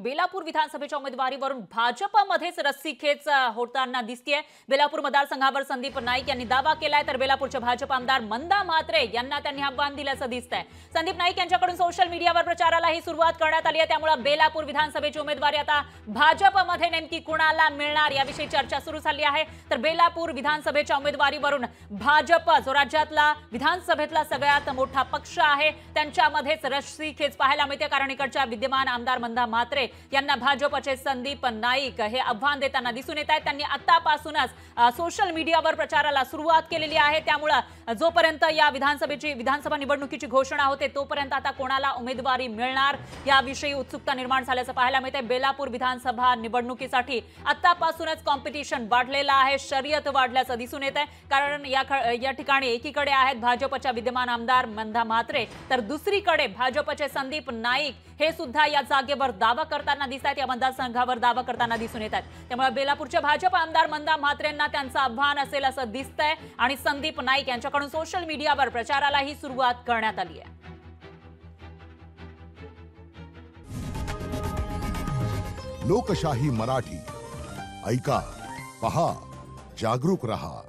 बेलापूर विधानसभेच्या उमेदवारीवरून भाजपमध्येच रस्सीखेच होताना दिसतेय। बेलापूर मतदारसंघावर संदीप नाईक यांनी दावा केलाय, तर बेलापूरचे भाजप आमदार मंदा म्हात्रे यांना त्यांनी आव्हान दिल्याचं दिसतंय। संदीप नाईक यांच्याकडून सोशल मीडियावर प्रचारालाही सुरुवात करण्यात आली आहे, त्यामुळे बेलापूर विधानसभेची उमेदवारी आता भाजपमध्ये नेमकी कुणाला मिळणार याविषयी चर्चा सुरू झाली आहे। तर बेलापूर विधानसभेच्या उमेदवारीवरून भाजप जो राज्यातला विधानसभेतला सगळ्यात मोठा पक्ष आहे त्यांच्यामध्येच रस्सीखेच पाहायला मिळते, कारण इकडच्या विद्यमान आमदार मंदा म्हात्रे यांना भाजपचे संदीप नाईक हे आव्हान देताना दिसून येत आहेत। त्यांनी आतापासूनच सोशल मीडियावर प्रचाराला सुरुवात केलेली आहे, त्यामुळे जोपर्यंत या विधानसभा निवडणुकीची घोषणा होते तोपर्यंत आता कोणाला उमेदवारी मिळणार याविषयी उत्सुकता निर्माण झाल्याचं पाहायला मिळते। बेलापूर विधानसभा निवडणुकीसाठी आतापासूनच कॉम्पिटिशन वाढलेलं आहे, शर्यत वाढल्याचं दिसून येत आहे, कारण या ठिकाणी एकीकडे आहेत भाजपच्या विद्यमान आमदार मंदा म्हात्रे, तर दुसरीकडे भाजपचे संदीप नाईक हे सुद्धा या जागेवर दावा करताना दिसत आहेत, या मतदारसंघावर दावा करताना दिसून येत आहेत। त्यामुळे बेलापूरचे भाजप आमदार मंदा म्हात्रेंना त्यांचं आव्हान असेल असं दिसतंय आणि संदीप नाईक यांच्याकडून सोशल मीडियावर प्रचारालाही सुरुवात करण्यात आली आहे। लोकशाही मराठी ऐका, पहा, जागरूक रहा।